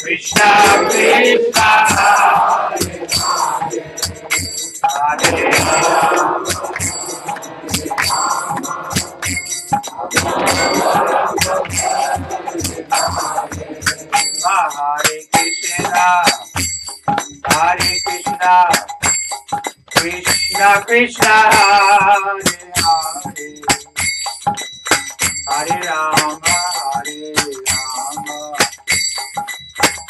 Krishna Krishna Hare Hare Krishna Krishna Krishna Hare Hare Hare Rama Hare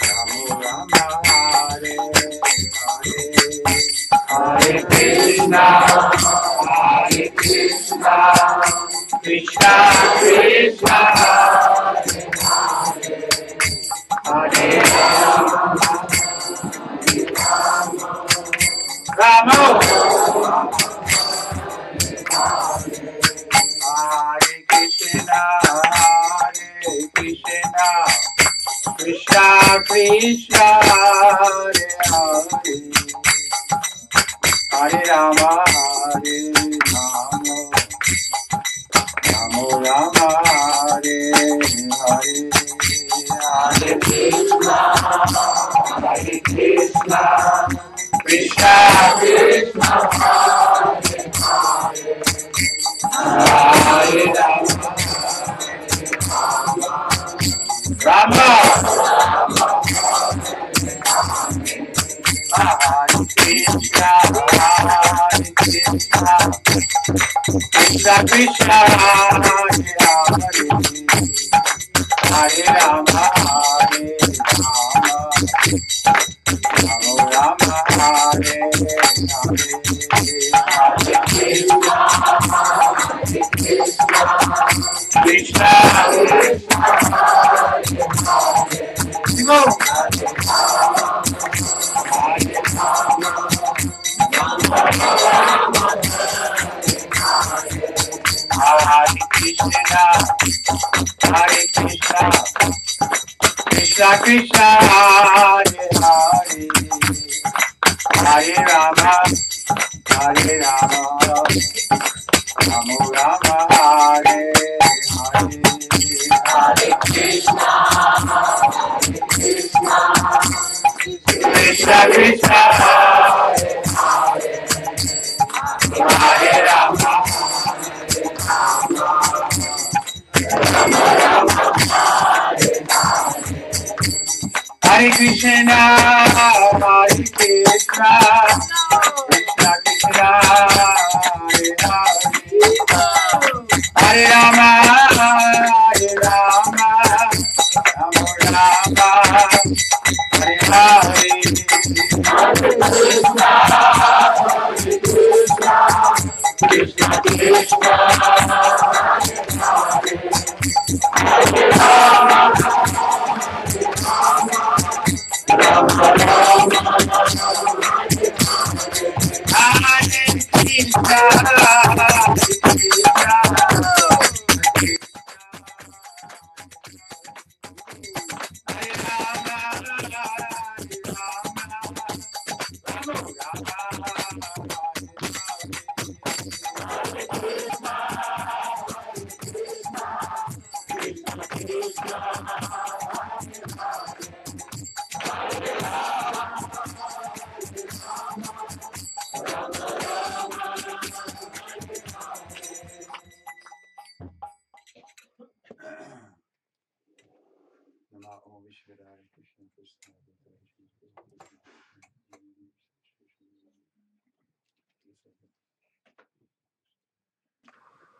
Rama Rama Hare Hare Hare Krishna Krishna Krishna Hare Rama Hare Krishna Krishna Krishna Hare Hare Hare Rama Hare Rama Rama Rama Hare Hare Hare Krishna Krishna Krishna Hare Rama Hare Krishna Krishna Krishna Hare Hare Hare Rama Hare Rama Hare Hare Krishna Hare Krishna Krishna Krishna Hare Hare Hare Rama Hare Rama Rama Rama Hare Hare Hare Krishna Krishna Krishna Hare Rama Hare Krishna Hare Krishna Krishna Krishna Hare Hare Rama Hare Rama Rama Rama Hare Hare Krishna Krishna Hare Rama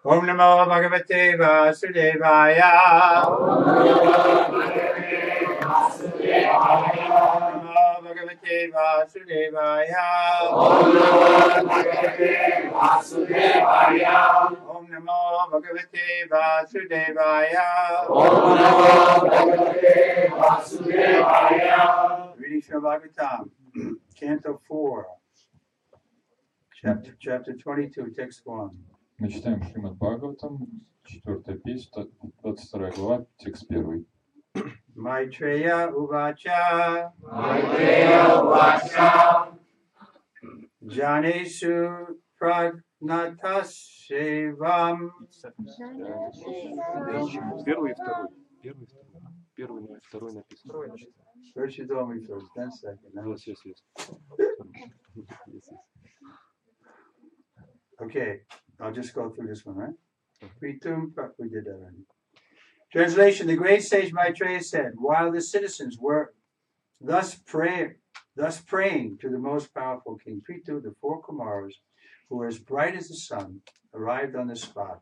Om Namo Bhagavate Vasudevaya. Om Namo Bhagavate Vasudevaya. Om Namo Bhagavate Vasudevaya. Reading from Bhagavatam, Canto 4, chapter 22, text 1. Мы читаем Шримад Бхагаватам, 4-я песня, 22 глава, текст 1. Maitreya Uvacha Janesu Natashevam. Первый и второй. Первый и второй написан. First you told me first, then second. Now Yes. Okay, I'll just go through this one, right? We did that already. Translation: The great sage Maitreya said, while the citizens were thus praying to the most powerful king, Prithu, the four Kumaras, who were as bright as the sun, arrived on the spot.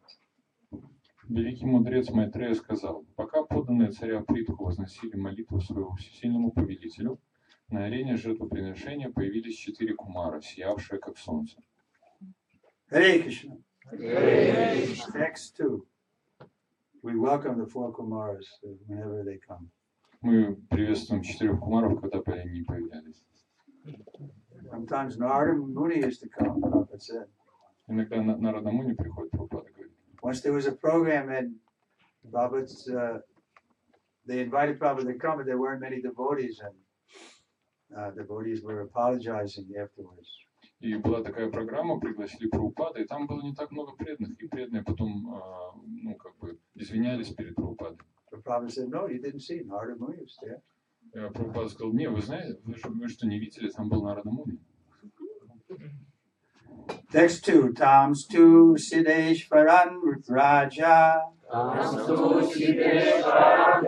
Великий мудрец Майтрея сказал, пока подданные царя Притху возносили молитву своему всесильному повелителю, на арене жертвоприношения появились 4 кумара, сиявшие как солнце. Hare Krishna. Text 2. We welcome the four Kumaras whenever they come. Мы приветствуем 4 кумаров, когда они появлялись. Sometimes Narada Muni used to come, Prabhupada said. Иногда Нарада Муни приходит, Прабхупада говорит. Once there was a program and Prabhupada's, they invited Prabhupada to come, but there weren't many devotees, and devotees were apologizing afterwards. И была такая программа, пригласили Прабхупада, и там было не так много преданных, и преданные потом, извинялись перед Прабхупадой. Prabhupada said, no, you didn't see Narada Muni was there. Прабхупада сказал, не, вы знаете, вы что, не видели, там был Нарада Муни. Text 2. Tamstu Siddheshwaran Raja. Tamstu Siddheshwaram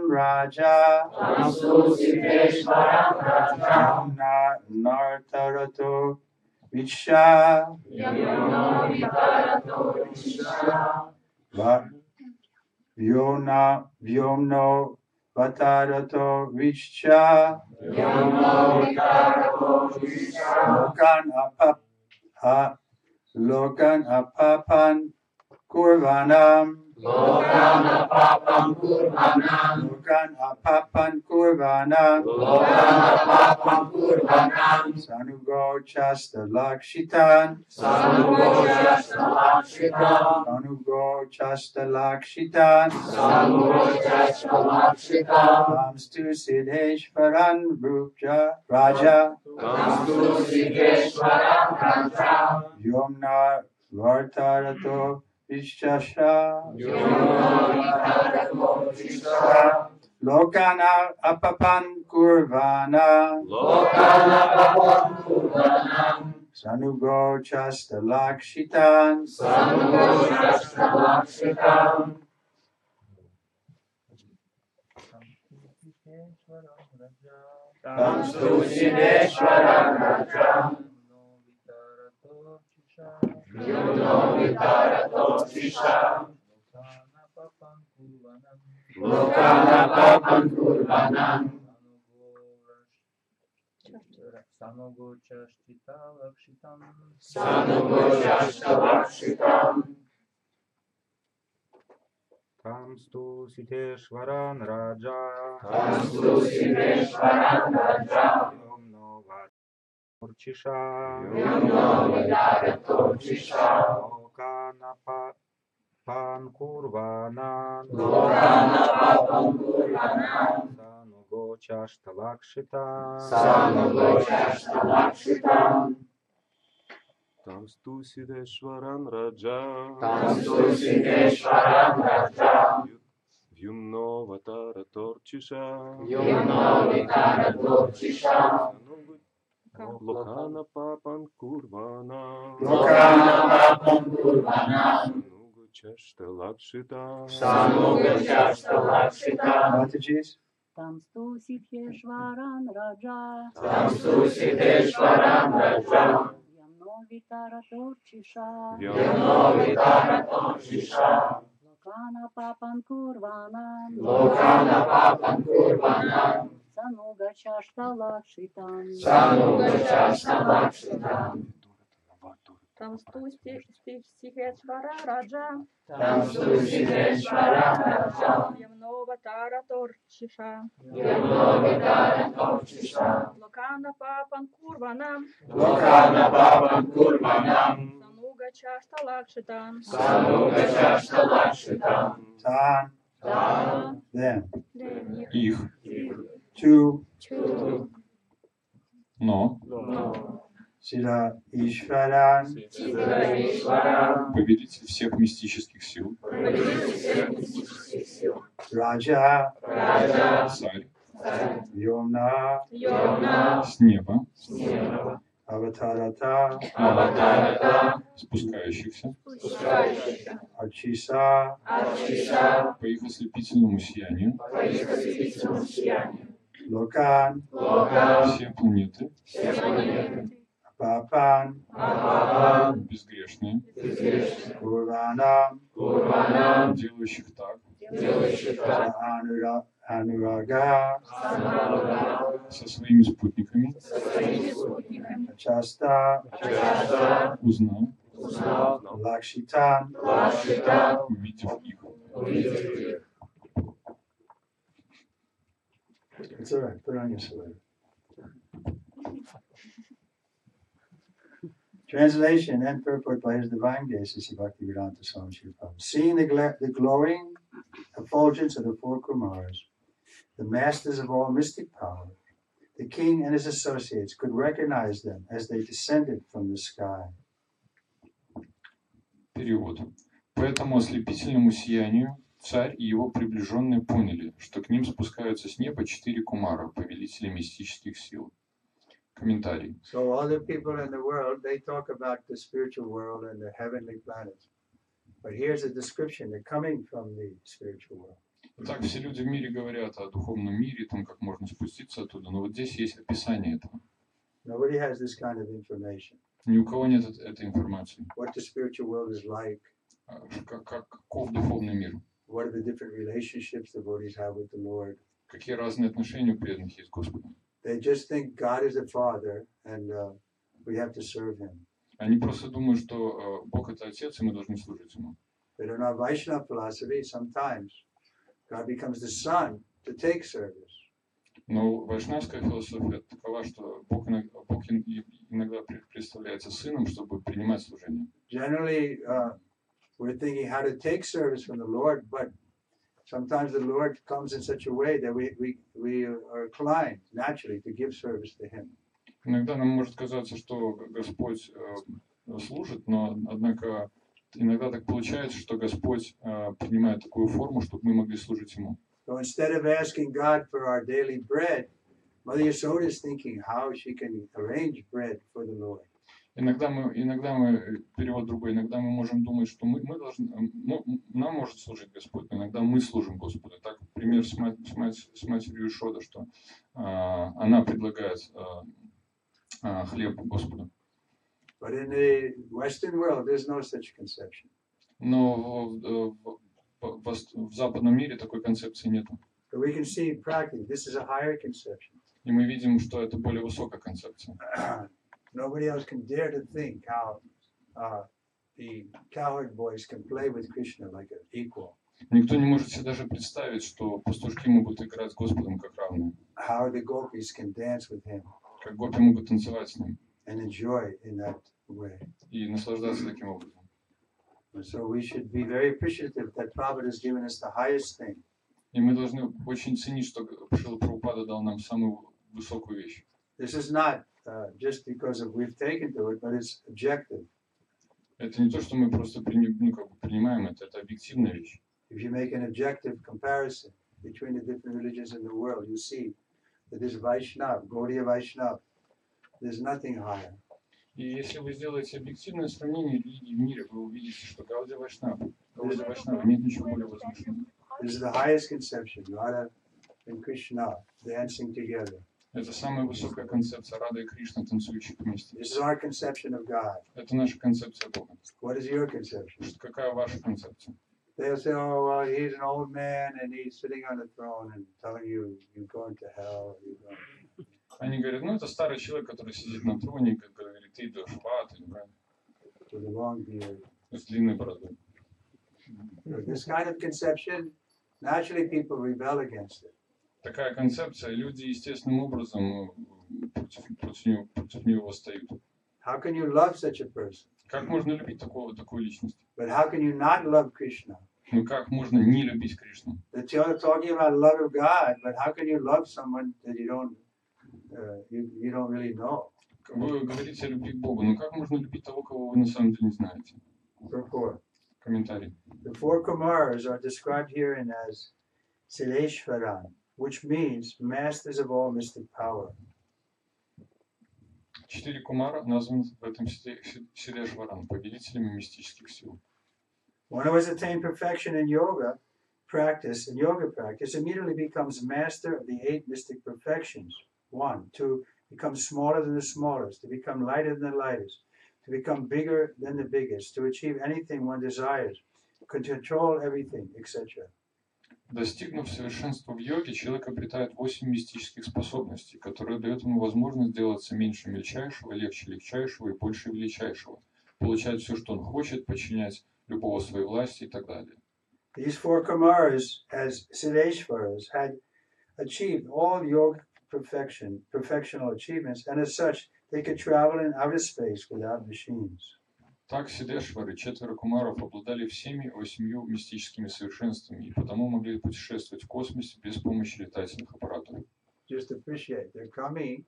Raja. Nartarato Vicha. Vyomno Vatarato Vicha. Lokan apapan kurvanam. Sanugo chasta lakshitan. Tamstu Siddheshwaran Raja. Yomna Vartarato Vishasha. Lokana apapan kurvana. Sanugo chasta lakshitan. Tamstu Siddheshwaram Raja. Lokana papan kurvanam. Sanugo chashta lakshitam. Tamstu Siddheshwaran Raja. Yomno Vatorchisha. Lokana papan kurvanan. Sanugo chashta lakshitam. Tamstu Siddheshwaran Raja. Vyumno Vataratorchisha. Lokana papan kurvana. Sanugo chashta lakshitam. Mataji's. Tamstu Siddheshwaran Raja. Yamno Vitaratorchisha. Lokana papan kurvanam. Sanuga chashta lakshitam. Tamstu Siddheshwaran Raja. Yamno Vataratorchisha. Lokana papan kurvanam. Sanuga chashta lakshitam. Them. Их, Two. но Сила Ишваран, повелитель всех мистических сил, Раджа, царь, Йомна, с неба, Аватарата, спускающихся, Арчиса, по их ослепительному сиянию, Локан, все планеты, Папан, безгрешные, Курванам, делающих так, Анурага, со своими спутниками, Часта, узнал, Лакшитан, увидев их. It's all right, put on your sweater. Translation and purport by His Divine Grace, Sri Bhaktivedanta Swami Srila Prabhupada. Seeing the glowing effulgence of the four Kumaras, the masters of all mystic power, the king and his associates could recognize them as they descended from the sky. Перевод. По этому ослепительному сиянию царь и его приближенные поняли, что к ним спускаются с неба 4 кумара, повелители мистических сил. Комментарий. So all the people in the world, they talk about the spiritual world and the heavenly planets. But here's a description, they're coming from the spiritual world. Итак, все люди в мире говорят о духовном мире, о том, как можно спуститься оттуда, но вот здесь есть описание этого. Nobody has this kind of information. Ни у кого нет этой информации. What the spiritual world is like. Каков духовный мир? What are the different relationships the devotees have with the Lord? Какие разные отношения у преданных есть с Господом? They just think God is a father and we have to serve Him. Они просто думают, что Бог это Отец, и мы должны служить Ему. But in our Vaishnava philosophy, sometimes God becomes the son to take service. Но вайшнавская философия такова, что Бог иногда представляется сыном, чтобы принимать служение. Generally, we're thinking how to take service from the Lord, but sometimes the Lord comes in such a way that we are inclined naturally to give service to Him. Иногда нам может казаться, что Господь служит, но однако иногда так получается, что Господь принимает такую форму, чтобы мы могли служить Ему. So instead of asking God for our daily bread, Mother Yasoda is thinking how she can arrange bread for the Lord. Иногда мы, перевод другой, иногда мы можем думать, что мы должны, нам может служить Господь, но иногда мы служим Господу. Так, пример с матерью Ишода, что она предлагает хлеб Господу. But in the Western world, there's no such conception. Но в западном мире такой концепции нет. So we can see practically, this is a higher conception. И мы видим, что это более высокая концепция. Nobody else can dare to think how the cowherd boys can play with Krishna like an equal. Никто не может себе даже представить, что пастушки могут играть с Господом как равные. How the gopis can dance with him. Как гопи могут танцевать с ним. And enjoy in that way. И наслаждаться таким образом. And so we should be very appreciative that Prabhupada has given us the highest thing. И мы должны очень ценить, что Шрила Прабхупада дал нам самую высокую вещь. This is not just because of we've taken to it, but it's objective. Это не то, что мы просто принимаем это объективная вещь. If you make an objective comparison between the different religions in the world, you see that this Vaishnava, Gaudiya Vaishnava, there's nothing higher. И если вы сделаете объективное сравнение религий в мире, вы увидите, что Гаудия Вайшнава нет ничего более возвышенного. This is the highest conception, Radha and Krishna dancing together. Это самая высокая концепция Рада и Кришна, танцующих вместе. This is our conception of God. Это наша концепция Бога. What is your conception? Какая ваша концепция? They'll say, oh, well, he's an old man and he's sitting on the throne and telling you, you're going to hell. Они говорят, ну это старый человек, который сидит на троне, как говорит, ты идешь в ад, With a long beard. с длинной бородой. This kind of conception, naturally people rebel against it. Такая концепция, люди естественным образом против нее восстают. How can you love such a person? Как можно любить такую личность? But how can you not love Krishna? Ну как можно не любить Кришну? That you're talking about love of God, but how can you love someone that you don't really know? Вы говорите о любви к Богу, но как можно любить того, кого вы на самом деле не знаете? Purport. Комментарий. The four Kumaras are described herein as Sileshvaran, which means masters of all mystic power. 4 кумара названы в этом Сидешваран, повелителями мистических сил. One who has attained perfection in yoga practice, immediately becomes master of the 8 mystic perfections. 1, to become smaller than the smallest, to become lighter than the lightest, to become bigger than the biggest, to achieve anything one desires, to control everything, etc. Достигнув совершенства в йоге, человек обретает 8 мистических способностей, которые дают ему возможность сделаться меньше мельчайшего, легче легчайшего и больше величайшего, получать все, что он хочет, подчинять любого своей власти и так далее. These 4 Kumaras, as Siddheshwaras, had achieved all yoga perfectional achievements, and as such, they could travel in outer space without machines. Так Сидешвары, 4 кумаров, обладали всеми 8 мистическими совершенствами и потому могли путешествовать в космосе без помощи летательных аппаратов. Just appreciate they're coming.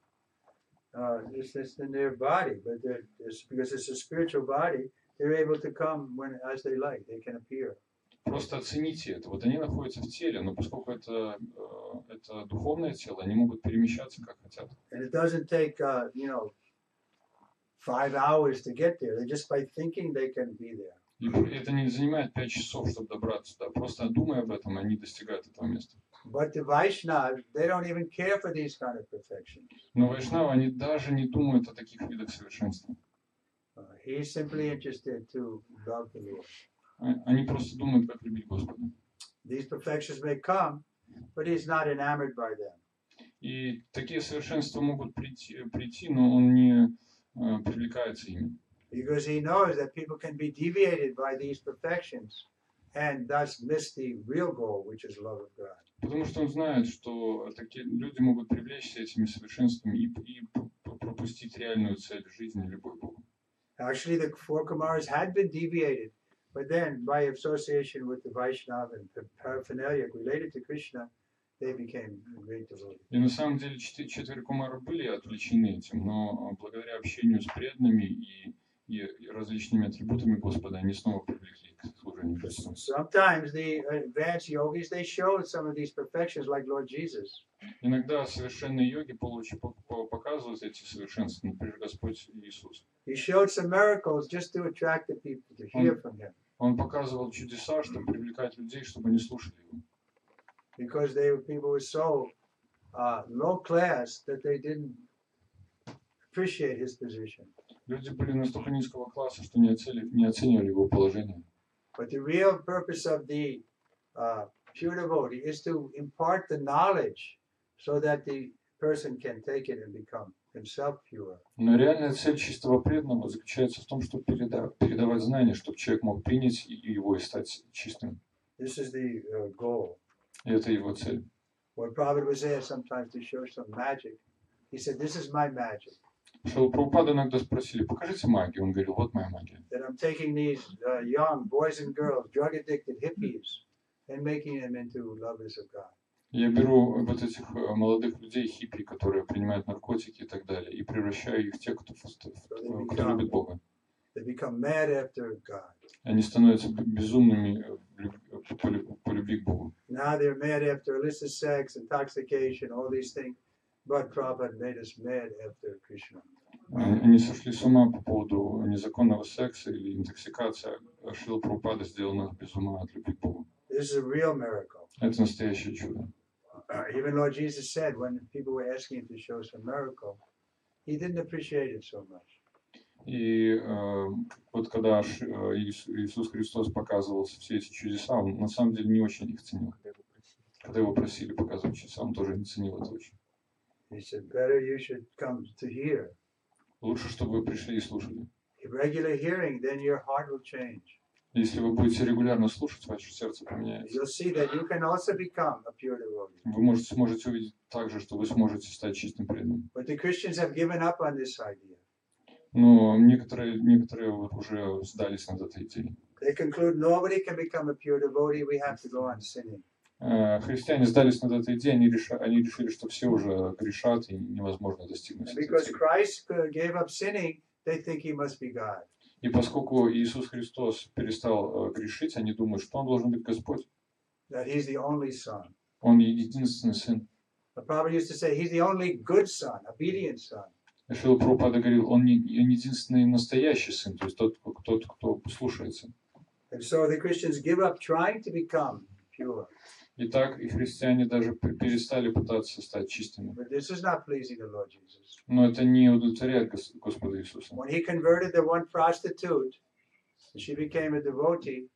It's in their body, but because it's a spiritual body, they're able to come as they like. They can appear. Просто оцените это. Вот они находятся в теле, но поскольку это духовное тело, они могут перемещаться как хотят. And it doesn't take 5 hours to get there. Just by thinking, they can be there. И это не занимает 5 часов, чтобы добраться туда. Просто думая об этом, они достигают этого места. But the Vaishnavas, they don't even care for these kind of perfections. Но вайшнавы, они даже не думают о таких видах совершенства. He's simply interested to love the Lord. Они просто думают, как любить Господа. These perfections may come, but he's not enamored by them. И такие совершенства могут прийти, но он не привлекается ими. Because he knows that people can be deviated by these perfections and thus miss the real goal, which is love of God. Потому что он знает, что такие люди могут привлечься этими совершенствами и пропустить реальную цель жизни, любовь к Богу. Actually, the 4 Kumaras had been deviated, but then by association with the Vaishnava and paraphernalia related to Krishna, they became great devotees. И на самом деле 4 кумара были отвлечены этим, но благодаря общению с преданными и различными атрибутами Господа они снова привлекли к служению Христу. Sometimes the advanced yogis, they showed some of these perfections like Lord Jesus. Иногда совершенные йоги показывают эти совершенства, например, Господь Иисус. He showed some miracles just to attract the people to hear from him. Он показывал чудеса, чтобы привлекать людей, чтобы они слушали его. Because people were so low class that they didn't appreciate his position. Люди были настолько низкого класса, что не оценивали его положение. But the real purpose of the pure devotee is to impart the knowledge so that the person can take it and become himself pure. Но реальная цель чистого преданного заключается в том, чтобы передавать знания, чтобы человек мог принять его и стать чистым. This is the goal. И это его цель. When Prabhupada was there sometimes to show some magic, he said, "This is my magic." Шрила Прабхупаду иногда спросили, покажите магию. Он говорил, вот моя магия. That I'm taking these young boys and girls, drug-addicted hippies, and making them into lovers of God. Я беру вот этих молодых людей, хиппи, которые принимают наркотики и так далее, и превращаю их в тех, кто любит Бога. They become mad after God. Они становятся безумными по любви к Богу. Now they're mad after illicit sex, intoxication, all these things. But Prabhupada made us mad after Krishna. Они сошли с ума по поводу незаконного секса или интоксикации. Шрила Прабхупада сделал нас без ума от любви к Богу. This is a real miracle. Это настоящее чудо. Even Lord Jesus said when people were asking him to show some miracle, he didn't appreciate it so much. И вот когда Иисус Христос показывал все эти чудеса, он на самом деле не очень их ценил. Когда его просили показывать чудеса, он тоже не ценил это очень. He said, better you should come to hear. Лучше, чтобы вы пришли и слушали. If regular hearing, then your heart will change. Если вы будете регулярно слушать, ваше сердце поменяется. You'll see that you can also become a pure devotee. Вы сможете увидеть также, что вы сможете стать чистым преданным. But the Christians have given up on this idea. Но некоторые вот уже сдались над этой идеей. They conclude nobody can become a pure devotee. We have to go on sinning. Христиане сдались над этой идеей, они решили, что все уже грешат и невозможно достигнуть And этой because цели. Christ gave up sinning, they think he must be God. И поскольку Иисус Христос перестал грешить, они думают, что Он должен быть Господь. That he's the only son. Он единственный Сын. The prophet used to say he's the only good son, obedient son. Шрила Прабхупада говорил, он не единственный настоящий Сын, то есть тот, кто слушается. And so the Christians give up trying to become pure. Итак, и христиане даже перестали пытаться стать чистыми. But this is not pleasing the Lord Jesus. Но это не удовлетворяет Господа Иисуса. When he converted the one prostitute, she became a devotee,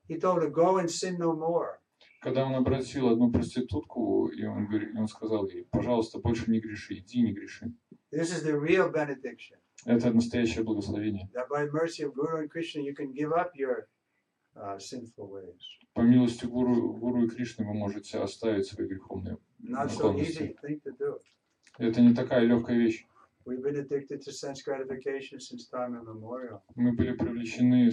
he told her, go and sin no more. Когда он обратил одну проститутку, и он сказал ей, пожалуйста, больше не греши, иди не греши. This is the real benediction. Это настоящее благословение. That by mercy of Guru and Krishna you can give up your sinful ways. По милости Гуру и Кришны вы можете оставить свои греховные Not so easy наклонности. thing to do. Это не такая легкая вещь. We've been addicted to sense gratification since time immemorial. Мы были привлечены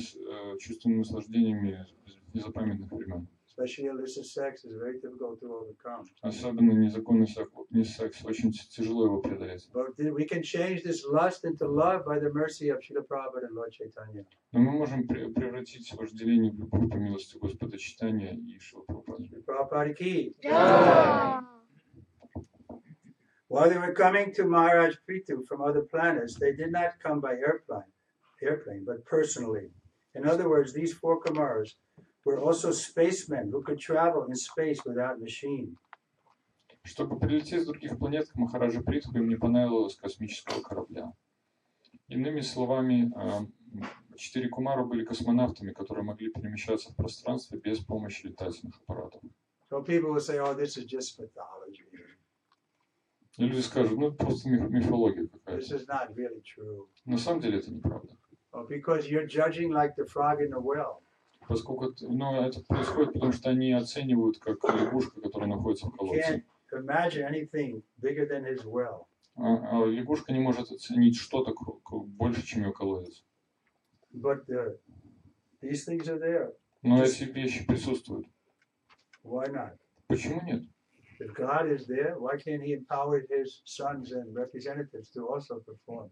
чувственными наслаждениями с незапамятных времен. Especially illicit sex is very difficult to overcome. Особенно незаконный секс, очень тяжело его преодолеть. But we can change this lust into love by the mercy of Srila Prabhupada and Lord Chaitanya. Но мы можем превратить вожделение в любовь по милости Господа Чайтаньи и Шрилы Прабхупады. Prabhupada ki. Yeah. While they were coming to Maharaj Prithu from other planets, they did not come by airplane, but personally. In other words, these four Kumaras were also spacemen who could travel in space without machine. Чтобы прилететь с других планет к Махараджа Притху, им не понадобилось космического корабля. Иными словами, 4 кумара были космонавтами, которые могли перемещаться в пространстве без помощи летательных аппаратов. So people will say, oh, this is just mythology. И люди скажут, ну это просто мифология This какая-то. is not really true. На самом деле это неправда. Well, because you're judging like the frog in the well. Поскольку это происходит, потому что они оценивают как лягушка, которая находится в You колодце. can't imagine anything bigger than his well. А лягушка не может оценить что-то больше, чем ее колодец. But these things are there. Но эти вещи присутствуют. Why not? Почему нет? If God is there, why can't he empower his sons and representatives to also perform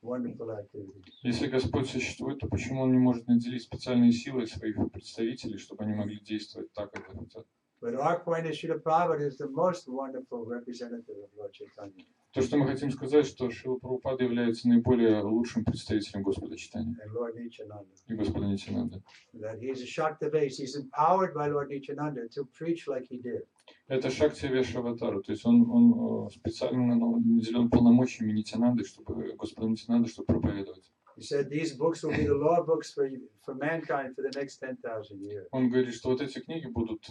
wonderful activities? Если Господь существует, то почему Он не может наделить специальные силы своих представителей, чтобы они могли действовать так, как они хотят? But our point is Srila Prabhupada is the most wonderful representative of Lord Chaitanya. То, что мы хотим сказать, что Шрила Прабхупада является наиболее лучшим представителем Господа Чайтаньи And Lord Nityananda. и Господа Нитянанды. That he's a Shakta base. He's empowered by Lord Nityananda to preach like he did. Это Шакти Вешаватара, то есть он специально наделен полномочиями Нитянанды, чтобы Господа Нитянанды, чтобы проповедовать. He said these books will be the law books for mankind for the next 10,000 years. Он говорит, что вот эти книги будут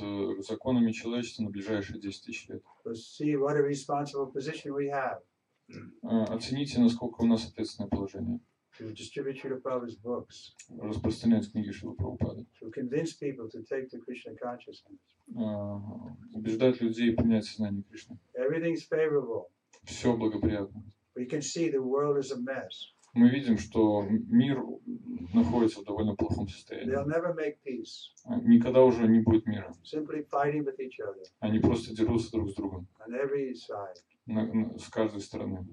законами человечества на ближайшие 10 тысяч лет. So see what a responsible position we have Оцените, насколько у нас ответственное положение. to distribute Srila Prabhupada's books, Распространять книги Шрилы Прабхупады. to convince people to take to Krishna consciousness. Убеждать людей принять сознание Кришны. Everything's favorable. Все благоприятно. We can see the world is a mess. Мы видим, что мир находится в довольно плохом They'll состоянии. never make peace. Никогда уже не будет мира. Simply fighting with each other Они просто дерутся друг с другом on every side. с каждой стороны.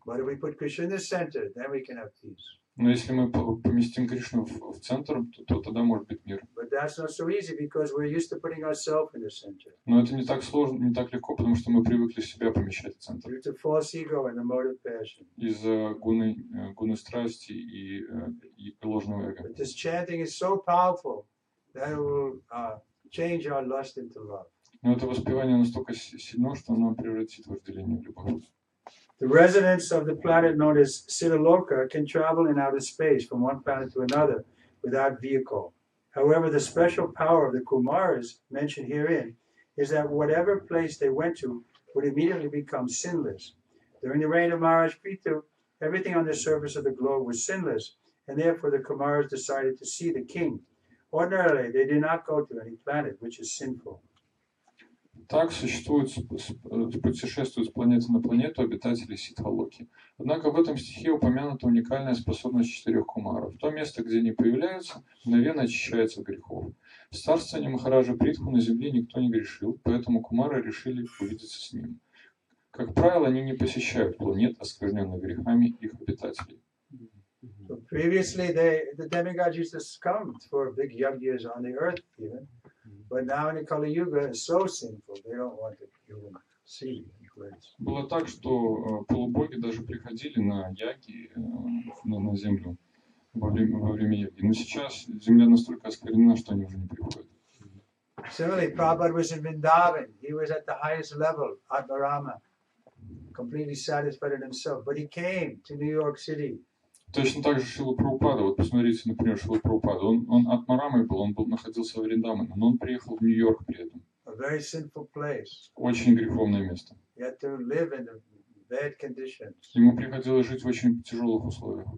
But if we put Krishna in the center, then we can have peace. Но если мы поместим Кришну в центр, то тогда может быть мир. But that's not so easy because we're used to putting ourselves in the center. Но это не так сложно, не так легко, потому что мы привыкли себя помещать в центр. Due to false ego and the mode of passion. Из-за гуны страсти и ложного эго. But this chanting is so powerful that it will change our lust into love. Но это воспевание настолько сильно, что оно превратит вожделение в любовь. The residents of the planet known as Siddhaloka can travel in outer space from one planet to another without vehicle. However, the special power of the Kumaras mentioned herein is that whatever place they went to would immediately become sinless. During the reign of Maharaj Prithu, everything on the surface of the globe was sinless, and therefore the Kumaras decided to see the king. Ordinarily, they did not go to any planet which is sinful. Так путешествуют с планеты на планету обитатели Ситхалоки. Однако в этом стихе упомянута уникальная способность 4 кумаров. То место, где они появляются, мгновенно очищается от грехов. В царствовании Махараджа Притху на земле никто не грешил, поэтому кумары решили увидеться с ним. Как правило, они не посещают планет, оскверненных грехами их обитателей. So previously, the demigods used to come for big yajnas on the earth, even. But now in the Kali Yuga, it's so sinful, they don't want to even see grace. Было так, что полубоги даже приходили на яги, на землю во время яги. Но сейчас земля настолько осквернена, что они уже не приходят. Similarly, Prabhupada was in Vrindavan. He was at the highest level, Atmarama, completely satisfied in himself. But he came to New York City. Точно так же Шрила Прабхупада. Вот посмотрите, например, Шрила Прабхупада. Он Атмарамой был, находился в Вриндаване, но он приехал в Нью-Йорк при этом. A very sinful place. Очень греховное место. He had to live in bad conditions. Ему приходилось жить в очень тяжелых условиях.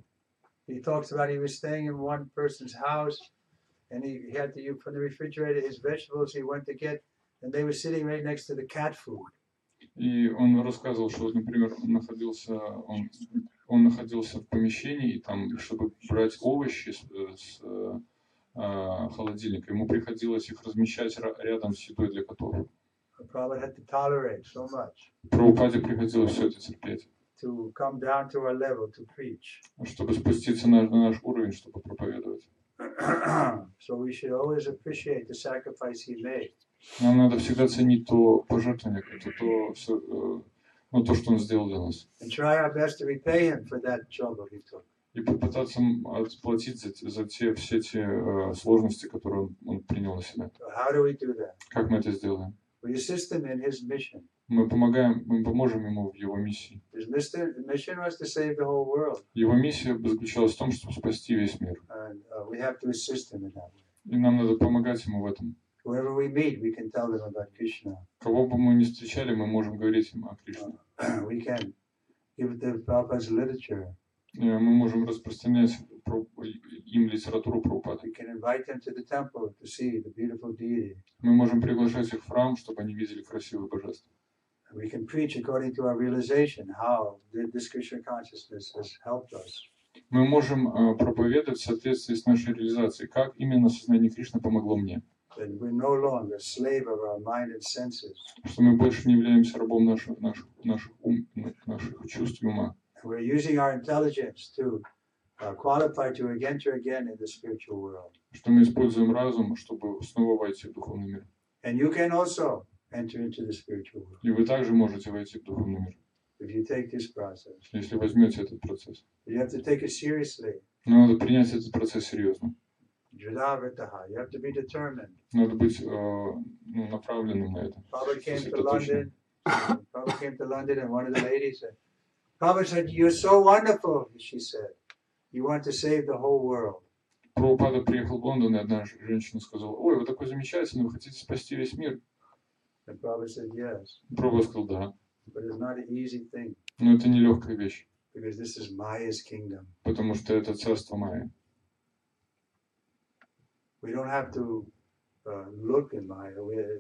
He talks about he was staying in one person's house, and he had to use from the refrigerator his vegetables he went to get, and they were sitting right next to the cat food. И он рассказывал, что, например, он находился в помещении, и там, чтобы брать овощи с холодильника, ему приходилось их размещать рядом с едой для котов. Прабхупаде приходилось все это терпеть, чтобы спуститься на наш уровень, чтобы проповедовать. Нам надо всегда ценить то пожертвование, то, что он сделал для нас. И попытаться отплатить за все те сложности, которые он принял на себя. Как мы это сделаем? Мы поможем ему в его миссии. Его миссия заключалась в том, чтобы спасти весь мир. И нам надо помогать ему в этом. Whoever we meet, we can tell them about Krishna. Кого бы мы ни встречали, мы можем говорить им о Кришне. We can give them Prabhupada's literature. Мы можем распространять им литературу Прабхупады. We can invite them to the temple to see the beautiful deity. Мы можем приглашать их в храм, чтобы они видели красивое божество. We can preach according to our realization how this Krishna consciousness has helped us. Мы можем проповедовать в соответствии с нашей реализацией, как именно сознание Кришны помогло мне. Что мы больше не являемся рабом наших чувств и ума. Что мы используем разум, чтобы снова войти в духовный мир. И вы также можете войти в духовный мир, если возьмете этот процесс. Но надо принять этот процесс серьезно. Надо быть направленным на это. Prabhupada came to London and one of the ladies said, Prabhupada said, you're so wonderful, she said. You want to save the whole world. Прабхупада приехал в Лондон, и одна женщина сказала: ой, вы такой замечательный, вы хотите спасти весь мир. And Prabhupada said, yes. Прабхупада сказал: да. But it's not an easy thing. Но это не легкая вещь. Because this is Maya's kingdom. Потому что это царство Майя. We don't have to look in Maya.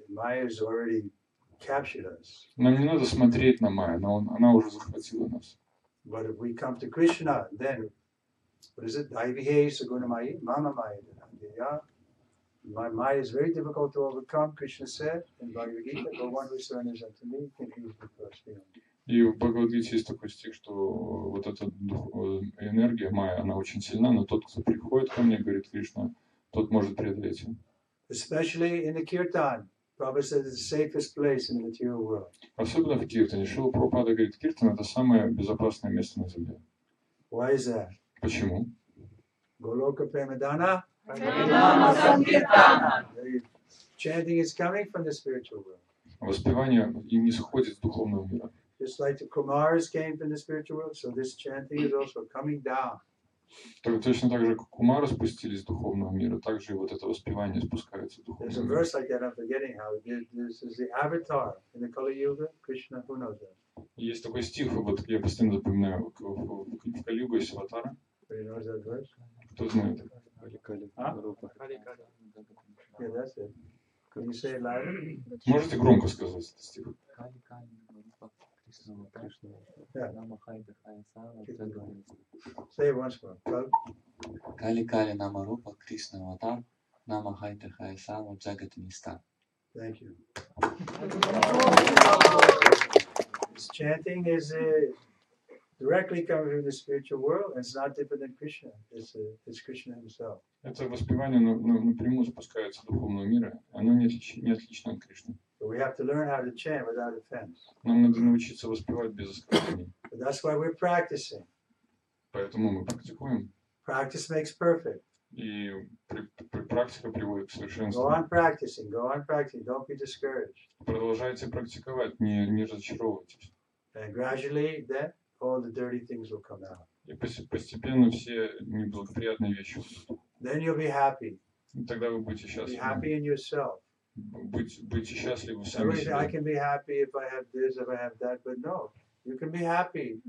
Maya's already captured us. Нам не надо смотреть на Майю, но она уже захватила нас. But if we come to Krishna, then what is it? Daivihe Saguna Maya, Mama Maya. Maya is very difficult to overcome. Krishna said in Bhagavad Gita, "The one who surrenders unto me can easily cross beyond." И в Бхагавад-гите есть такой стих, что вот эта энергия Майя, она очень сильна, но тот, кто приходит ко мне, говорит Кришна, тот может преодолеть ее. Especially in the kirtan, Prabhupada says it's the safest place in the material world. Особенно в киртане. Шрила Прабхупада говорит, киртан — это самое безопасное место на земле. Why is that? Почему? Goloka Premadana. Chanting is coming from the spiritual world. Воспевание им не сходит с духовного мира. Just like the Kumars came from the spiritual world, so this chanting is also coming down. Точно так же, как кумары спустились с духовного мира, так же и вот это воспевание спускается в духовный There's a мир. verse like that, I'm forgetting how. This is the avatar in the Kali Yuga, Krishna, who knows that? Есть такой стих, вот я постоянно запоминаю, в Кали-югу есть аватара. Everybody knows that verse? Кто знает? Yeah, that's it. Can you say it louder? Можете громко сказать этот стих? Yeah. Keep it going. Say it once more. Кали Кали Нама Рупа Кришна Аватар Нама Хайта Хайсава Джагат Ниста. Thank you. This chanting is directly coming from the spiritual world, and it's not different than Krishna. It's Krishna himself. Это воспевание напрямую спускается с духовного мира. Оно не отлично от Кришны. So we have to learn how to chant without offense. Нам надо научиться воспевать без оскорблений. But that's why we're practicing. Поэтому мы практикуем. Practice makes perfect. И практика приводит к совершенству. Go on practicing. Don't be discouraged. Продолжайте практиковать, не разочаровывайтесь. And gradually, then all the dirty things will come out. И постепенно все неблагоприятные вещи уйдут. Then you'll be happy. И тогда вы будете Be счастливы. happy in yourself. Будьте счастливы сами Everybody say, I себе. can be happy if I have this, if I have that, but no, you can be happy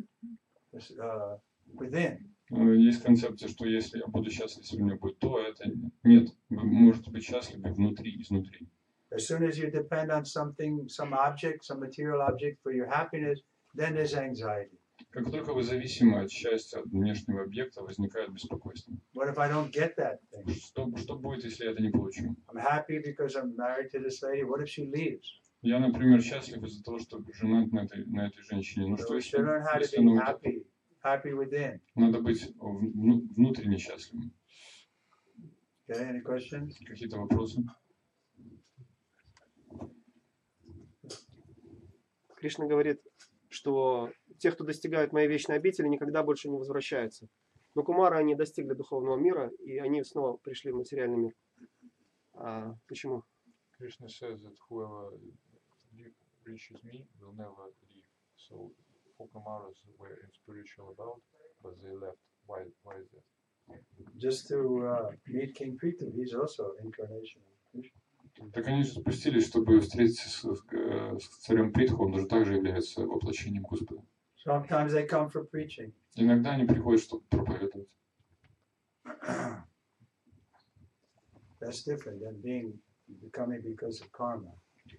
within. Есть концепция, что если я буду счастлив, если у меня будет то, это нет. Вы можете быть счастливы внутри, изнутри. As soon as you depend on something, some object, some material object for your happiness, then there's anxiety. Как только вы зависимы от счастья, от внешнего объекта, возникает беспокойство. What if I don't get that thing? Что будет, если я это не получу? I'm happy because I'm married to this lady. What if she leaves? Я, например, счастлив из-за того, что женат на этой женщине. Ну So что, we если should learn how to она be уйдет? happy within. Надо быть внутренне счастливым. Okay, any questions? Какие-то вопросы? Кришна говорит, что те, кто достигают моей вечной обители, никогда больше не возвращаются. Но кумары, они достигли духовного мира, и они снова пришли в материальный мир. Почему? Krishna says that whoever reaches me will never leave. So four Kumaras were in spiritual about, but they left. Why is that? Just to meet King Prithu, he's also incarnation of Krishna. Так они же спустились, чтобы встретиться с царем Притху, он же также является воплощением Господа. Sometimes they come for preaching. Иногда они приходят, чтобы проповедовать. That's different than becoming because of karma.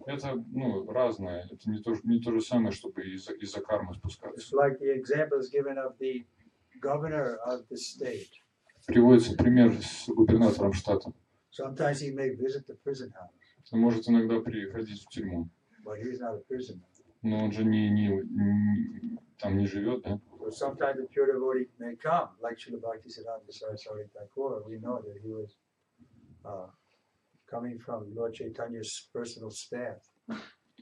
Это разное. Это не то же самое, чтобы из-за кармы спускаться. It's like the example is given of the governor of the state. Приводится пример с губернатором штата. Sometimes he may visit the prison house, Он может иногда приходить в тюрьму, but he's not a prisoner. но он же там не живет, да? So sometimes the pure devotee may come, like Srila Bhaktisiddhanta Saraswati Thakur. We know that he was coming from Lord Chaitanya's personal staff.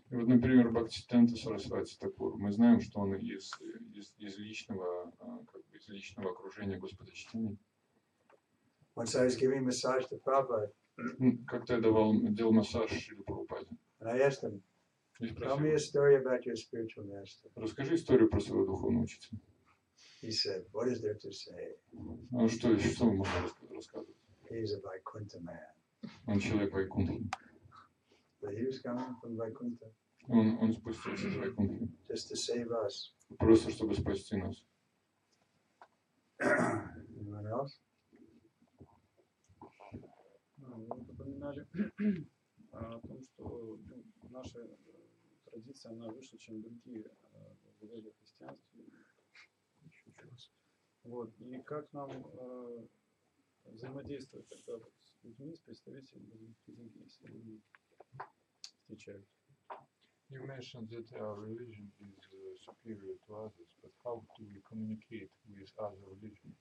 И вот, например, Бхактисиддханта Сарасвати Такур. Мы знаем, что он из личного окружения Господа Чайтаньи. Once I was giving massage to Prabhupada, Как-то я делал массаж Шриле Прабхупаде. and I asked him, И tell me a спросил, story about your spiritual master. расскажи историю про своего духовного учителя. He said, what is there to say? А что можно рассказывать? He's a Vaikuntha man. Он человек Вайкунтхи. But he was coming from Vaikuntha Он спустился из Вайкунтхи. just to save us. Просто чтобы спасти нас. Anyone else? Вы упоминали о том, что наша традиция, она выше, чем другие в вроде христианства. Вот. И как нам взаимодействовать тогда вот с людьми, с представителями других религий, если они встречаются? You mentioned that our religion is superior to others, but how do we communicate with other religions?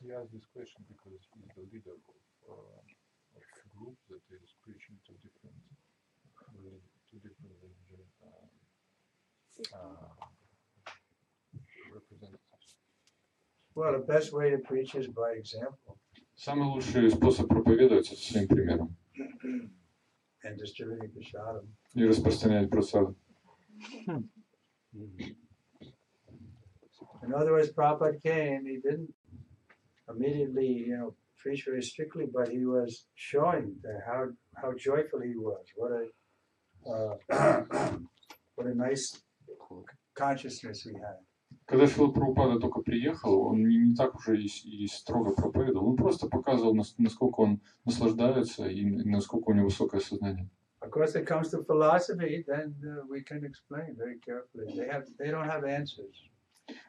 He asked this question because he's the leader of a group that is preaching to different religion representatives. Well, the best way to preach is by example Самый лучший способ проповедовать — это своим примером and distributing prasadam. и распространять просаду. In other words, Prabhupada came, he didn't immediately, preach very strictly, but he was showing how joyful he was. What a nice consciousness he had. Когда Шрила Прабхупада только приехал, он не так уже и строго проповедовал. Он просто показывал, насколько он наслаждается и насколько у него высокое сознание. Of course, it comes to philosophy, then we can explain very carefully. They don't have answers.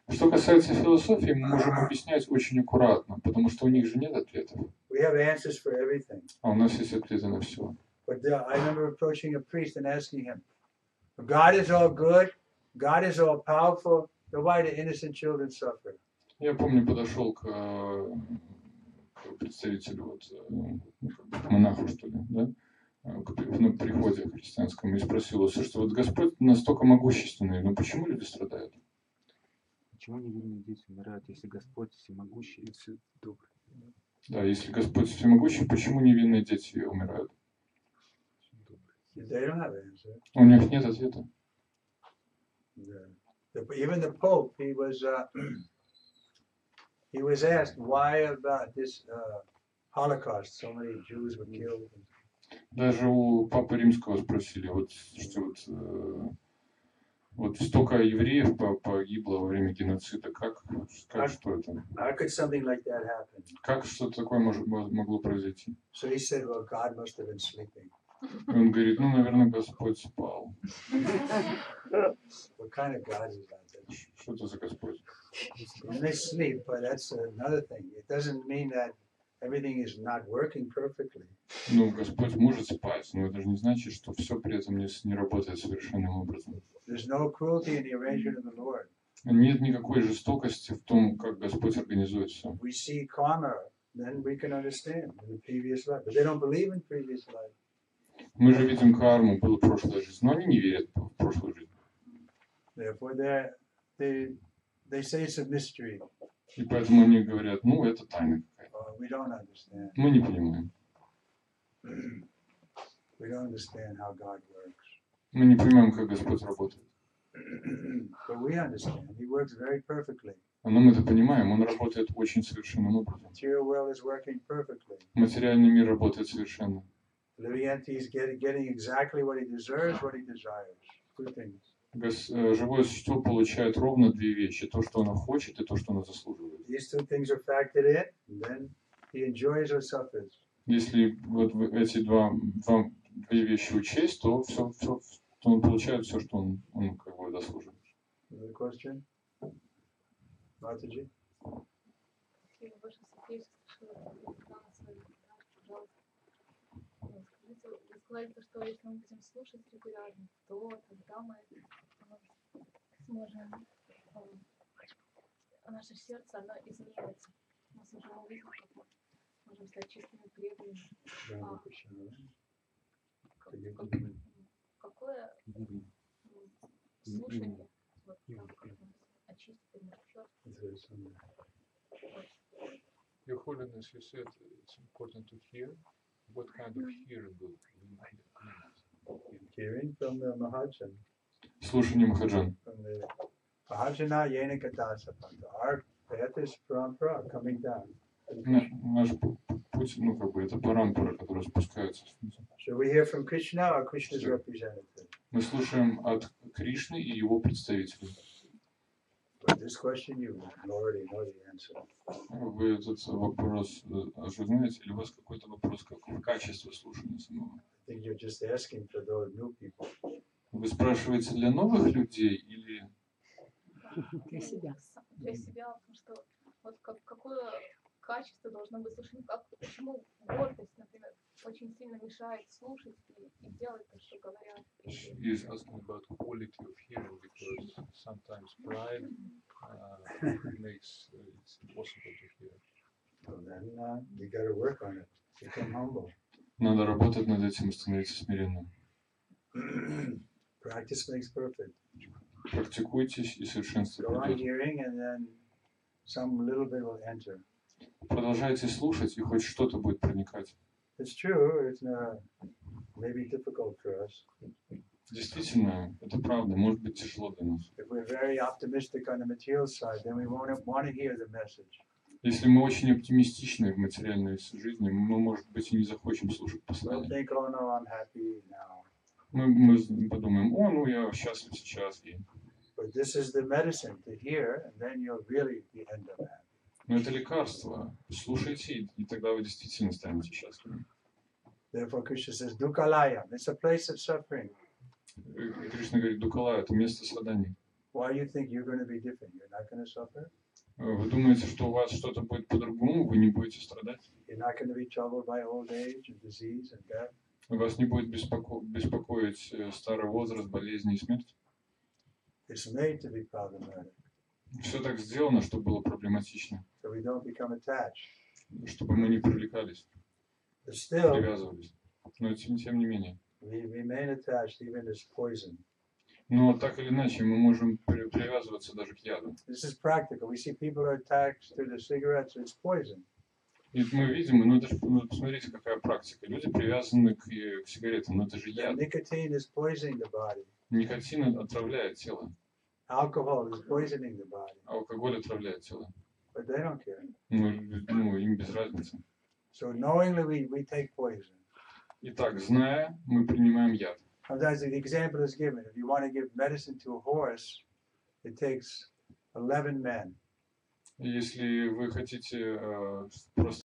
Что касается философии, мы можем объяснять очень аккуратно, потому что у них же нет ответов. We have answers for everything. А у нас есть ответы на все. But I remember approaching a priest and asking him, God is all good, God is all powerful, then why do innocent children suffer? Я помню, подошел к представителю, к монаху, что ли, да? На приходе христианскому, и спросил его, слушайте, вот Господь настолько могущественный, но почему люди страдают? Почему невинные дети умирают, если Господь всемогущий и все добрый? Да, если Господь всемогущий, почему невинные дети умирают? У них нет ответа. Even the Pope, he was asked why about this Holocaust, so many Jews were killed. Даже у Папы Римского спросили, вот столько евреев погибло во время геноцида, как что это? How could something like that happen? Как что-то такое могло произойти? So he said, well, God must have been sleeping. И он говорит, ну, наверное, Господь спал. What kind of God is that? Что это за Господь? And they sleep, but that's another thing. It doesn't mean that everything is not working perfectly. Ну, Господь может спать, но это же не значит, что все при этом не работает совершенным образом. There's no cruelty in the arrangement of the Lord. Нет никакой жестокости в том, как Господь организует все. We see karma, then we can understand in the previous life. But they don't believe in previous life. Мы же видим карму, была прошлая жизнь, но они не верят в прошлую жизнь. Therefore, they say it's a mystery. И поэтому они говорят, ну, это тайна какая-то. We don't understand. Мы не понимаем. We don't understand how God works. Мы не понимаем, как Господь работает. But we understand. He works very perfectly. Но мы это понимаем, Он работает очень совершенным образом. Material world is working perfectly. Материальный мир работает совершенно. Living entity is getting exactly what he deserves, what he desires. Two things. Живое существо получает ровно две вещи: то, что оно хочет, и то, что оно заслуживает. These two things are factored in, and then he enjoys or suffers. Если вот эти две вещи учесть, то то он получает все, что он как бы заслуживает. Another question? Mataji? Вы сказали, что если мы будем слушать регулярно, то тогда мы сможем, наше сердце, оно изменится. Мы сможем увидеть, как мы можем стать чистыми преданными. Какое слушание очистит наше сердце? Your Holiness, you said it's important to hear. What kind of hearing will we Hearing from the Mahajan. Слушание Махаджан. From the Mahajana Yenikadasa Panta. Our path is parampara, coming down. Наш путь, ну как бы, это парампара, которая спускается. So we hear from Krishna or Krishna's representative? Мы слушаем от Кришны и его представителей. But this question you already know the answer. Вы этот вопрос уже знаете, или у вас какой-то вопрос, какого качества слушания самого? I think you're just asking for those new people. Вы спрашиваете для новых людей или... Для себя. Для себя, потому что вот какое качество должно быть слушание, почему гордость, например, очень сильно мешает слушать и делать то, что говорят. He is asking about quality of hearing because sometimes pride makes it impossible to hear. So then you got to work on it. Become humble. Надо работать над этим и становиться смиренным. Practice makes perfect. Практикуйтесь, и совершенство Go on придет. hearing, and then some little bit will enter. Продолжайте слушать, и хоть что-то будет проникать. It's true. It's maybe difficult for us. Действительно, это правда, может быть тяжело для нас. If we're very optimistic on the material side, then we won't want to hear the message. Если мы очень оптимистичны в материальной жизни, мы, может быть, и не захочем слушать We'll послание. think, oh no, I'm happy now. Мы подумаем, о, ну я счастлив сейчас. But this is the medicine to hear, and then you'll really end up happy. Но это лекарство. Слушайте, и тогда вы действительно станете счастливы. Therefore, Krishna says, Dukkhalayam. It's a place of suffering. И Кришна говорит, Дукала — это место страданий. Why do you think you're going to be different? You're not going to suffer? Вы думаете, что у вас что-то будет по-другому, вы не будете страдать? You're not going to be troubled by old age and disease and death? Вас не будет беспокоить старый возраст, болезни и смерть? It's made to be problematic, Все так сделано, чтобы было проблематично, so we don't become attached. чтобы мы не привлекались, But still, привязывались. Но тем не менее. we remain attached even as poison. Но так или иначе мы можем привязываться даже к яду. This is practical. We see people are attached to the cigarettes, it's poison. И мы видим, ну это же, посмотрите, какая практика. Люди привязаны к сигаретам, но это же The яд. nicotine is poisoning the body. Никотин отравляет тело, Alcohol is poisoning the body. алкоголь отравляет тело. But they don't care. Ну, им без разницы. So knowingly we take poison. Итак, зная, мы принимаем яд. Sometimes the example is given. If you want to give medicine to a horse, it takes 11 men. Если вы хотите просто